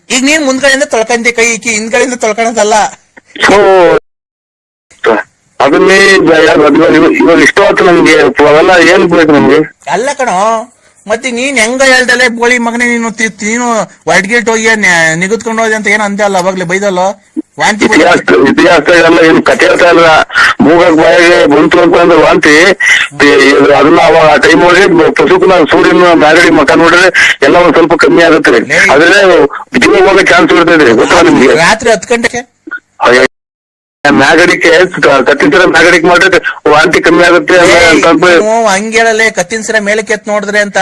ಈಗ ನೀನ್ ಮುಂದ್ಗಡೆಯಿಂದ ತೊಳ್ಕಂತಿ ಕೈ ಇಕ್ಕಿ, ಹಿಂದ್ಗಡೆಯಿಂದ ತೊಳ್ಕೊಳದಲ್ಲ. ಅದನ್ನೇ ಇವಾಗ ಇಷ್ಟವಾಯ್ತು ನಮ್ಗೆ, ಅವೆಲ್ಲ ಏನ್ ಬೇಕು ನಮ್ಗೆ? ಅಲ್ಲ ಕಣೋ, ಮತ್ತೆ ನೀನ್ ಹೆಂಗ ಹೇಳ್ದಲ್ಲ ಬೋಳಿ ಮಗನೇ ನೀನು ನೀನು ಹೊರಡ್ಗಿಟ್ ಹೋಗಿ ನಿಗದ್ಕೊಂಡು ಹೋಗಿ ಅಂತ ಏನ್ ಅಂದೆ ಅಲ್ಲ ಅವಾಗ್ಲೇ ಬೈದಲ್ಲ. ವಾಂತಿ ಇತಿಹಾಸ ಎಲ್ಲ ಏನು ಕಥೆ ಹೇಳ್ತಾ ಇಲ್ಲ, ಮೂಗಕ್ ಬಾಯಿಗೆ ಬಂತು ಅಂತಂದ್ರೆ ವಾಂತಿ. ಅದನ್ನ ಅವಾಗ ಆ ಟೈಮ್ ಒಳಗೆ ಪಶುಕನ ಸೂರ್ಯನ ಮ್ಯಾಗಡಿ ಮಕ ನೋಡಿದ್ರೆ ಎಲ್ಲ ಒಂದ್ ಸ್ವಲ್ಪ ಕಮ್ಮಿ ಆಗುತ್ತೆ. ಆದ್ರೆ ಜೀವ ಹೋಗೋ ಚಾನ್ಸ್ ಇರ್ತದೆ ಗೊತ್ತಾ ನಿಮ್ಗೆ. ರಾತ್ರಿ 10 ಗಂಟೆಗೆ ಮ್ಯಾಗಡಿಕೆ ಕತ್ತಿನ ಸರ ಮ್ಯಾಗಡಿಕೆ ಮಾಡಿದ್ರೆ ವಾಂತಿ ಕಮ್ಮಿ ಆಗುತ್ತೆ ಹಂಗೇಳಲೆ. ಕತ್ತಿನ ಸರ ಮೇಲಕ್ಕೆ ಎತ್ ನೋಡಿದ್ರೆ ಅಂತ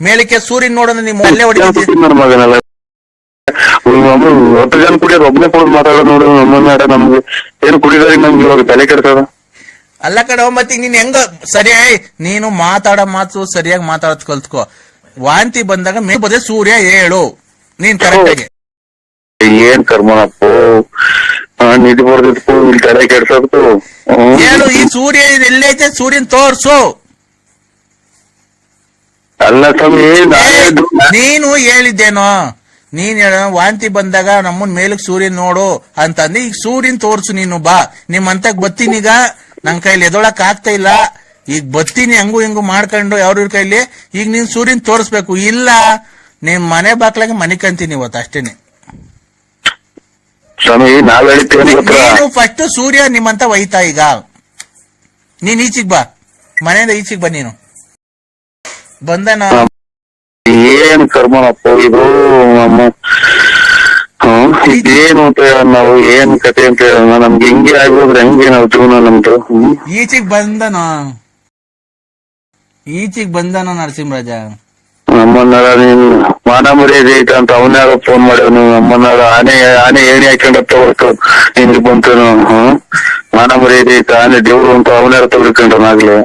ಮೇಲಕ್ಕೆ ಸೂರ್ಯನ್ ನೋಡೋಣ ನಿಮ್ಮ ಅಲ್ಲೇ ಹೊಡಿತೀವಿ. ಮಗನಲ್ಲ 10 ಜನ ಕುಡಿಯೋದು ಒಬ್ಬನೇ ಕೊಡೋದು ಮಾತಾಡೋದು ನೋಡು. ನಮ್ಗೆ ಏನು ಕುಡಿದ್ರೆ ನಮ್ಗೆ ಇವಾಗ ತಲೆ ಕೆಡ್ತದ. ಅಲ್ಲ ಕಣ, ಮತ್ತೆ ನೀನ್ ಹೆಂಗ ಸರಿಯಾಗಿ ನೀನು ಮಾತಾಡೋ ಮಾತು ಸರಿಯಾಗಿ ಮಾತಾಡೋದ್ ಕಲ್ತ್ಕೋ. ವಾಂತಿ ಬಂದಾಗ ಮೇ ಬದೇ ಸೂರ್ಯ ಹೇಳು ನೀನ್ ಕರೆಕ್ಟ್ ಆಗಿ. ಏನ್ ಕರ್ಮನಪ್ಪ, ನಿಧಿ ಬರ್ದಿತ್ತು ಇಲ್ಲಿ ತಲೆ ಕೆಡ್ಸೋದು ಹೇಳು. ಈ ಸೂರ್ಯ ಎಲ್ಲೈತೆ ಸೂರ್ಯನ್ ತೋರ್ಸು. ಅಲ್ಲ ಸ್ವಾಮಿ, ನೀನು ಹೇಳಿದ್ದೇನೋ, ನೀನ್ ಹೇಳ ವಾಂತಿ ಬಂದಾಗ ನಮ್ಮನ್ ಮೇಲಕ್ ಸೂರ್ಯನ್ ನೋಡು ಅಂತಂದ್ರೆ ಈಗ ಸೂರ್ಯನ್ ತೋರ್ಸು. ನೀನು ಬಾ, ನಿಮ್ಮಂತಕ್ ಬತ್ತೀನೀಗ. ನನ್ ಕೈಲಿ ಎದೊಳಕ್ ಆಗ್ತಾ ಇಲ್ಲ, ಈಗ ಬತ್ತೀನಿ ಹಂಗು ಹಿಂಗು ಮಾಡ್ಕೊಂಡು ಅವ್ರ ಕೈಲಿ. ಈಗ ನೀನ್ ಸೂರ್ಯನ್ ತೋರ್ಸ್ಬೇಕು, ಇಲ್ಲ ನಿಮ್ ಮನೆ ಬಾಕ್ಲಾಗೆ ಮನೆ ಕಂತೀನಿ ಇವತ್ತು ಅಷ್ಟೇನೆ. ನೀನು ಫಸ್ಟ್ ಸೂರ್ಯ ನಿಮ್ಮಂತ ಒಯ್ತಾ. ಈಗ ನೀನ್ ಈಚಿಗ್ ಬಾ, ಮನೆಯಿಂದ ಈಚಿಗ್ ಬಾ. ನೀನು ಬಂದನ ಏನ್ ಕರ್ಮನಪ್ಪ ಇದು. ಇದೇನು ಅಂತ ನಾವು ಏನ್ ಕತೆ ಅಂತ ಹೇಳೋಣ. ನಮ್ಗೆ ಹಿಂಗೆ ಆಗ್ಬೋದ್ರೆ ಹೆಂಗೆ ನಾವು ಜೀವನ ನಮ್ದು. ಈಚಿಗ್ ಬಂದನ ಈಚಿಗ್ ಬಂದಾನ ನರಸಿಂಹರಾಜ. ನಮ್ಮನ್ನಾರ ನೀನು ಮಾನ ಮರ್ಯಾದೆ ಐತ ಅಂತ ಅವನ್ಯಾರ ಫೋನ್ ಮಾಡ್ಯವನು. ನಮ್ಮನ್ನಾರ ಆನೆ ಏಣಿ ಹಾಕೊಂಡತ್ತ ಹೊರತು ನಿನ್ಗೆ ಬಂತು. ಮಾನ ಮರ್ಯಾದೆ ಐತ ಆನೆ ದೇವ್ರು ಅಂತ ಅವನ್ಯಾರ ತಗೊಳ್ಕೊಂಡ್ರನಾಗ್ಲಿ.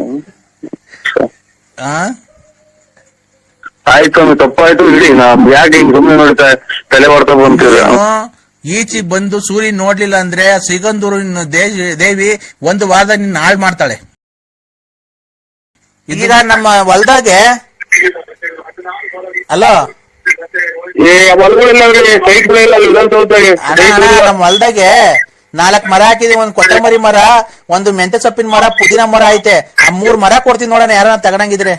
ಆಯ್ತು ಅವ್ನು ತಪ್ಪಾಯ್ತು ಇಡಿ. ನಾ ಯಾಕೆ ಹಿಂಗ್ ಸುಮ್ಮನೆ ನೋಡ್ತಾ ತಲೆ ಹೊಡ್ತಾ ಬಂತೀರ. ಈಚಿಗ್ ಬಂದು ಸೂರ್ಯ ನೋಡ್ಲಿಲ್ಲ ಅಂದ್ರೆ ಸಿಗಂದೂರಿನ ದೇವಿ ಒಂದು ವಾರದಾಗ ನಿನ್ನ ಹಾಳು ಮಾಡ್ತಾಳೆ. ಈಗ ನಮ್ಮ ಹೊಲ್ದಾಗೆ ಅಲೋ ನಮ್ಮ ಹೊಲ್ದಾಗೆ 4 ಮರ ಹಾಕಿದೀವಿ. ಒಂದ್ ಕೊತ್ತಂಬರಿ ಮರ, ಒಂದು ಮೆಂತೆ ಸೊಪ್ಪಿನ ಮರ, ಪುದೀನ ಮರ ಐತೆ. ಆ 3 ಮರ ಕೊಡ್ತೀನಿ ನೋಡೋಣ, ಯಾರನ್ನ ತಗೊಂಡಂಗಿದ್ರೆ.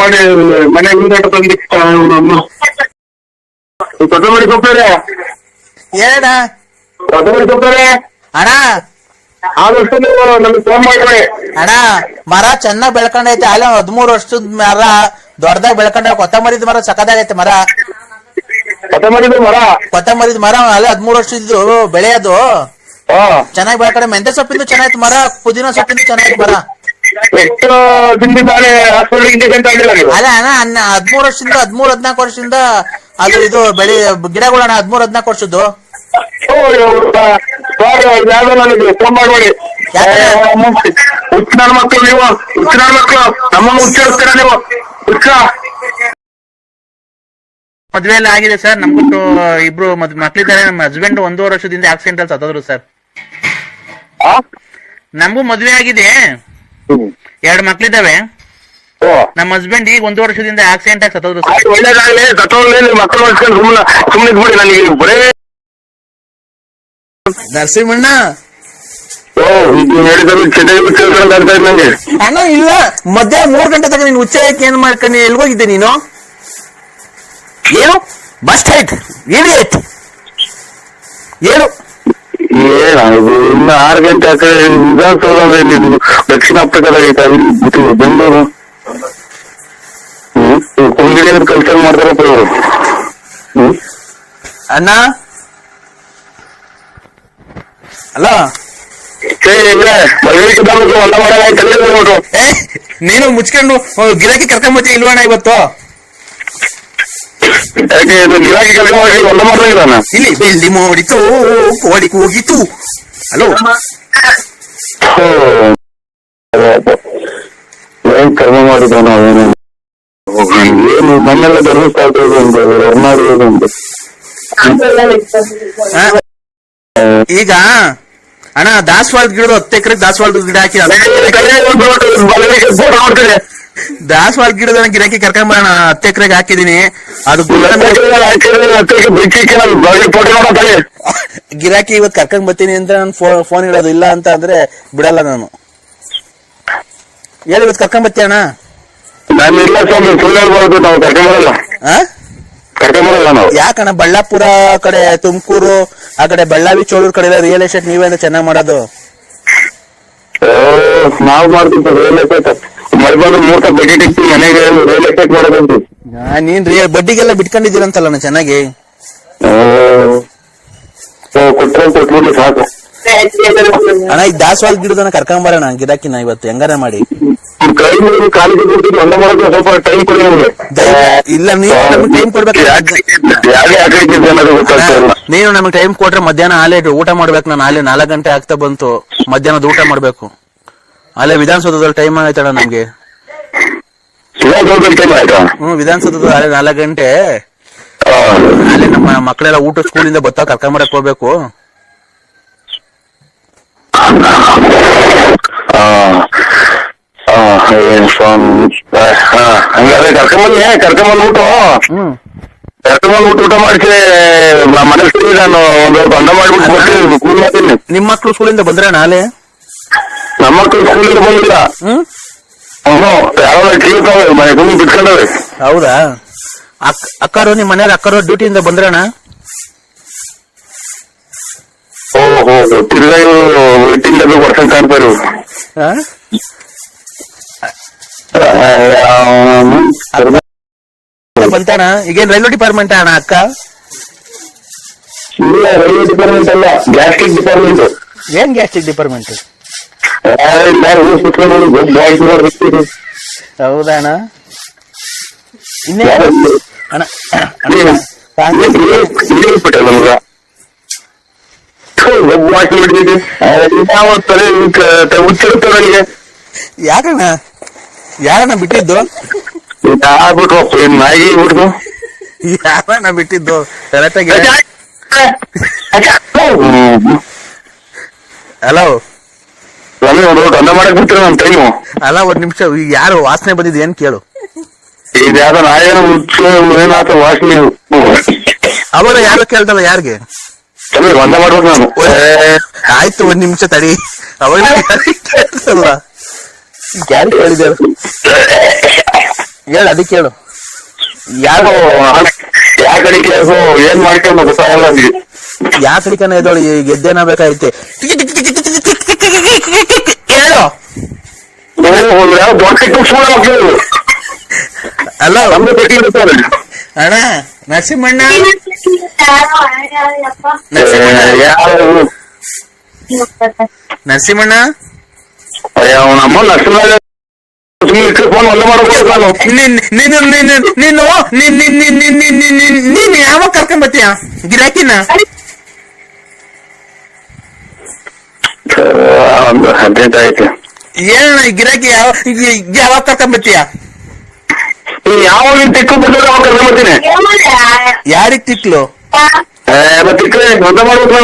ಮಾಡಿ ಮನೆ ಕೊತ್ತಂಬರಿ ಸೊಪ್ಪರೆ ಏನ ಕೊತ್ತಂಬರಿ ಸೊಪ್ಪರೆ ಅಣ್ಣ ಆದಷ್ಟು ನೀವು ನಮ್ಗೆ ಫೋನ್ ಮಾಡ್ರಿ ಅಣ್ಣ. ಮರ ಚೆನ್ನಾಗ್ ಬೆಳ್ಕೊಂಡೈತೆ. ಅಲ್ಲ 13 ವರ್ಷದ ಮರ ದೊಡ್ಡದಾಗ ಬೆಳ್ಕೊಂಡ. ಕೊತ್ತಂಬರಿದ ಮರ ಸಕ್ಕದಾಗೈತೆ ಮರ. ಕೊತ್ತಂಬರಿದ ಮರ ಅಲ್ಲ 13 ವರ್ಷದ್ದು ಬೆಳೆಯೋದು ಚೆನ್ನಾಗಿ ಬೆಳ್ಕೊಂಡ. ಮೆಂತೆ ಸೊಪ್ಪಿಂದು ಚೆನ್ನಾಯ್ತು ಮರ, ಪುದೀನ ಸೊಪ್ಪಿಂದು ಚೆನ್ನಾಯ್ತು ಮರ. ಎಷ್ಟು ದಿನದಿಂದಾನೆ ಅಲ್ಲ ಅಣ್ಣ 13 ವರ್ಷದಿಂದ 13-14 ವರ್ಷದಿಂದ ಅದು ಇದು ಬೆಳೆ ಗಿಡಗಳಣ್ಣ. 13-14 ವರ್ಷದ್ದು. ಫೋನ್ ಮಾಡ್ಬೇಡಿ. ಹುಚ್ಚಿನ ಮಕ್ಕಳು ನೀವು, ಹುಚ್ಚಿನ ಮಕ್ಕಳು ನಮ್ಮನ್ನು ಹುಚ್ಚಿಡ್ತೀರ ನೀವು. ಹುಚ್ಚ ಮದ್ವೆ ಎಲ್ಲ ಆಗಿದೆ ಸರ್. ನಮ್ಗೂ ಇಬ್ರು ಮಕ್ಳಿದ್ದಾರೆ. ನಮ್ಮ ಹಸ್ಬೆಂಡ್ 1.5 ವರ್ಷದಿಂದ ಆಕ್ಸಿಡೆಂಟ್ ಅಲ್ಲಿ ಸತ್ತೋದ್ರು ಸರ್. ನಮಗೂ ಮದ್ವೆ ಆಗಿದೆ, 2 ಮಕ್ಳಿದ್ದಾವೆ. ನಮ್ಮ ಹಸ್ಬೆಂಡ್ ಈಗ 1 ವರ್ಷದಿಂದ ಆಕ್ಸಿಡೆಂಟ್ ಆಗಿ ಸತ್ತೋದ್ರು ಸರ್. ಒಳ್ಳೇದಾಗ್ಲಿ, ಸತ್ತೋಗ್ಲಿ, ಮಕ್ಕಳು ಮಾಡ್ಕೊಂಡು ಸುಮ್ಮನೆ ಬಿಡಿ. ನನಗೆ ಬರೇ ನರಸಿಂಹಣ್ಣ ನಂಗೆ ಅಣ್ಣ ಇಲ್ಲ, ಮಧ್ಯಾಹ್ನ 3 ಗಂಟೆ ತಗ ನೀನು ಉಚ್ಚಕ್ಕೆ ಏನ್ ಮಾಡ್ಕೊಂಡು ಎಲ್ಗೋಗಿದ್ದೆ ನೀನು? ಏನು ಬಸ್ ಸ್ಟ್ಯಾಂಡ್ ಇಡಿಯಟ್ ಏನು? ಇನ್ನು 6 ಗಂಟೆ ವಿಧಾನಸೌಧ ದಕ್ಷಿಣ ಆಫ್ರಿಕಾದಾಗ ಬೆಂಗಳೂರು ಕೊಂಗಿಡಿ ಕೆಲಸ ಮಾಡ್ತಾರಪ್ಪ ಇವರು. ಅಣ್ಣ ಅಲ್ಲ ನೀನು ಮುಚ್ಕೊಂಡು ಗಿರಾಕಿ ಕರ್ಕೊಂಬತ್ತಿ ಇಲ್ವಣ್ಣ ಇವತ್ತು? ಗಿರಾಕಿ ಕೆಲಸ ಮಾಡಿ ಒಂದ ಮಾಡ್ತಾನ ಇಲ್ಲಿ ಬೆಳ್ಳಿ ಮೋಡಿತು ಕೋಡಿ ಕೂಗಿತು. ಹಲೋ ಏನ್ ಕರ್ಮ ಮಾಡಿದ ನಾವೇನು ಏನು ಮನೆಲ್ಲ ಧರ್ಮಸ್ಥಳ ಉಂಟು. ಈಗ ಅಣ್ಣ ದಾಸವಾಳದ ಗಿಡದ 10 ಎಕರೆ ದಾಸವಾಳದ ಗಿಡ ಹಾಕಿ ದಾಸವಾಳ ಗಿಡದ ಗಿರಾಕಿ ಕರ್ಕೊಂಬರೋಣ. 10 ಎಕರೆಗೆ ಹಾಕಿದೀನಿ. ಅದು ಗಿರಾಕಿ ಇವತ್ತು ಕರ್ಕೊಂಡ್ ಬರ್ತೀನಿ ಅಂತ ನಾನು ಫೋನ್ ಇಡೋದು. ಇಲ್ಲ ಅಂತ ಅಂದ್ರೆ ಬಿಡಲ್ಲ ನಾನು. ಹೇಳಿ ಇವತ್ತು ಕರ್ಕೊಂಡ್ ಬರ್ತೀಯ ಅಣ್ಣ? ಯಾಕಣ್ಣ ಬಳ್ಳಾಪುರ ಕಡೆ, ತುಮಕೂರು ಆ ಕಡೆ, ಬೆಳ್ಳಾವಿ ಚೋಳೂರ್ ಕಡೆ ರಿಯಲ್ ಎಸ್ಟೇಟ್ ನೀವೇ ಚೆನ್ನಾಗ್ ಮಾಡೋದು. ನಾವು ಮಾಡ್ತೀವಿ ರಿಯಲ್ ಎಸ್ಟೇಟ್. ಮಲ್ಬಾರ್ದು 3 ಬಜೆಟ್ ಇತ್ತು ಮನೆಗೆ ರಿಯಲ್ ಎಸ್ಟೇಟ್ ಮಾಡೋದಂತ. ನೀನ್ ಬಡ್ಡಿಗೆಲ್ಲ ಬಿಟ್ಕೊಂಡಿದ್ದೀರಂತಲ್ಲ ಚೆನ್ನಾಗಿ. ಕೊಟ್ಬಿಟ್ಟು ಸಾಕು ಅಣ್ಣ. ಈಗ ದಾಸವಾಳ ಗಿಡದನ್ನ ಕರ್ಕೊಂಬರೋಣ ಗಿರಾಕಿನ ಇವತ್ತು ಹೆಂಗಾರ ಮಾಡಿ. ಸ್ವಲ್ಪ ಟೈಮ್ ಕೊಡಿ. ಇಲ್ಲ ನೀವು ನಮ್ಗೆ ಟೈಮ್ ಕೊಡ್ಬೇಕು. ನೀನು ನಮಗೆ ಟೈಮ್ ಕೊಟ್ರೆ ಮಧ್ಯಾಹ್ನ ಆಲೇ ಊಟ ಮಾಡ್ಬೇಕು. ನಾನು ಆಲೇ 4 ಗಂಟೆ ಆಗ್ತಾ ಬಂತು. ಮಧ್ಯಾಹ್ನದ ಊಟ ಮಾಡ್ಬೇಕು. ಅಲ್ಲೇ ವಿಧಾನಸೌಧದಲ್ಲಿ ಟೈಮ್ ಆಗೈತಣ್ಣ ನಮ್ಗೆ. ವಿಧಾನಸೌಧದಲ್ಲಿ ಅಲ್ಲೇ 4 ಗಂಟೆ. ಅಲ್ಲೇ ನಮ್ಮ ಮಕ್ಕಳೆಲ್ಲ ಊಟ ಸ್ಕೂಲಿಂದ ಬತ್ತ ಕರ್ಕೊಂಬರಕ್ ಹೋಗ್ಬೇಕು. ಹಂಗಾದ್ರೆ ಕರ್ಕೊಂಬಂದ್ಬಿಟ್ಟು ಊಟ ಮಾಡಿಸಿ ಮನಸ್ಸಿಗೆ ನಾನು ಒಂದು ಬಂದ ಮಾಡ್ಬಿಟ್ಟು ಸ್ಕೂಲ್ ಮಾಡ್ತೀನಿ. ನಿಮ್ ಮಕ್ಳು ಸ್ಕೂಲಿಂದ ಬಂದ್ರೆ ನಾಳೆ? ನಮ್ಮ ಮಕ್ಕಳು ಸ್ಕೂಲಿಂದ ಬಂದಿಲ್ಲ. ಯಾವ ಮನೆ ತುಂಬ ಬಿಟ್ಕೊಂಡವೆ. ಹೌದಾ? ಅಕ್ಕರು ನಿಮ್ ಮನೆಯಾಗ ಅಕ್ಕರು ಡ್ಯೂಟಿಯಿಂದ ಬಂದ್ರಣ್ಣ? ಓಹೋ ತಿರ್ಗಾ ವೇಟಿಂಗ್ ವರ್ಷ ಕಾಣ್ತಾರೆ. ಬಂತಣ್ಣ ಈಗೇನ್ ರೈಲ್ವೆ ಡಿಪಾರ್ಟ್ಮೆಂಟ್ ಅಣ್ಣ ಅಕ್ಕ? ಇಲ್ಲ ರೈಲ್ವೆ ಡಿಪಾರ್ಟ್ಮೆಂಟ್ ಅಲ್ಲ, ಗ್ಯಾಸ್ಟ್ರಿಕ್ ಡಿಪಾರ್ಟ್ಮೆಂಟ್. ಏನ್ ಗ್ಯಾಸ್ಟ್ರಿಕ್ ಡಿಪಾರ್ಟ್ಮೆಂಟ್? ಹೌದಾ ಅಣ್ಣ? ಇನ್ನೇ ಅಣ್ಣ ಹುಚ್ಚಿರುತ್ತದೆ. ಯಾಕಣ್ಣ ಯಾರಣ್ಣ ಬಿಟ್ಟಿದ್ದು? ಆಗ್ಬಿಟ್ರು ನಾಯಿ ಬಿಟ್ರು. ಯಾರಣ್ಣ ಬಿಟ್ಟಿದ್ದು ಕರೆಕ್ಟಾಗಿ? ಹಲೋ ಅನ್ನ ಮಾಡಕ್ ಬಿಡ್ತೀರ ನಮ್ ಟೈಮು. ಅಲ್ಲ ಒಂದ್ ನಿಮಿಷ, ಈಗ ಯಾರು ವಾಸನೆ ಬಂದಿದ್ ಏನ್ ಕೇಳು. ಇದ್ಯಾವ್ದೋ ನಾಯಿನ ಏನಾತ ವಾಸನೆ. ಅವಾಗ ಯಾರು ಕೇಳ್ತಲ್ಲ ಯಾರಿಗೆ? ಒಂದ ಮಾಡ್ಬೇಕು ನಾನು. ಆಯ್ತು ಒಂದ್ ನಿಮಿಷ ತಡಿ. ಅವಾಗ ಕೇಳ್ತಲ್ಲ ಯಾರು ಕೇಳಿದ್ಯಾರು ಹೇಳು, ಅದಕ್ಕೆ ಹೇಳು. ಯಾಕೋ ಯಾ ಕಡೆಗೆ ಏನ್ ಮಾಡ್ಕೊಂಡು ಗೊತ್ತಾಗಲ್ಲ ನನಗೆ. ಯಾ ಕಡಿಕನ ಎದೋಳು ಗೆದ್ದೇನ ಬೇಕಾಯ್ತೆ ಹೇಳು. ಯಾವ ದೊಡ್ಡ ಮಕ್ಕಳು ಅಲ್ಲ ನಮ್ಗೆ ಬೇಕಿರ್ತಾರೆ. ಅಣ್ಣ ನರಸಿಂಹಣ್ಣ ಯಾರು ನರಸಿಂಹಣ್ಣ ನಮ್ಮ ನರಸಿಂಹ ಫೋನ್ ಒಂದ ಮಾಡ್ಬೇಕು ನಾನು. ನೀನು ಯಾವಾಗ ಕರ್ಕೊಂಡ್ ಬರ್ತೀಯ ಗಿರಾಕಿನ? ಒಂದು 18 ಆಯ್ತು. ಏನಣ್ಣ ಗಿರಾಕಿ ಯಾವಾಗ ಕರ್ಕೊಂಡ್ ಬರ್ತೀಯ? ಯಾವ ತಿಕ್ಕು ಬಂದ್ರೆ ಅವಾಗ ಕರ್ಕೊಂಡ್ ಬರ್ತೀನಿ. ಯಾರಿಗ್ ತಿಕ್ಲು? ಮತ್ತೆ ಒಂದ ಮಾಡ್ಬೇಕು.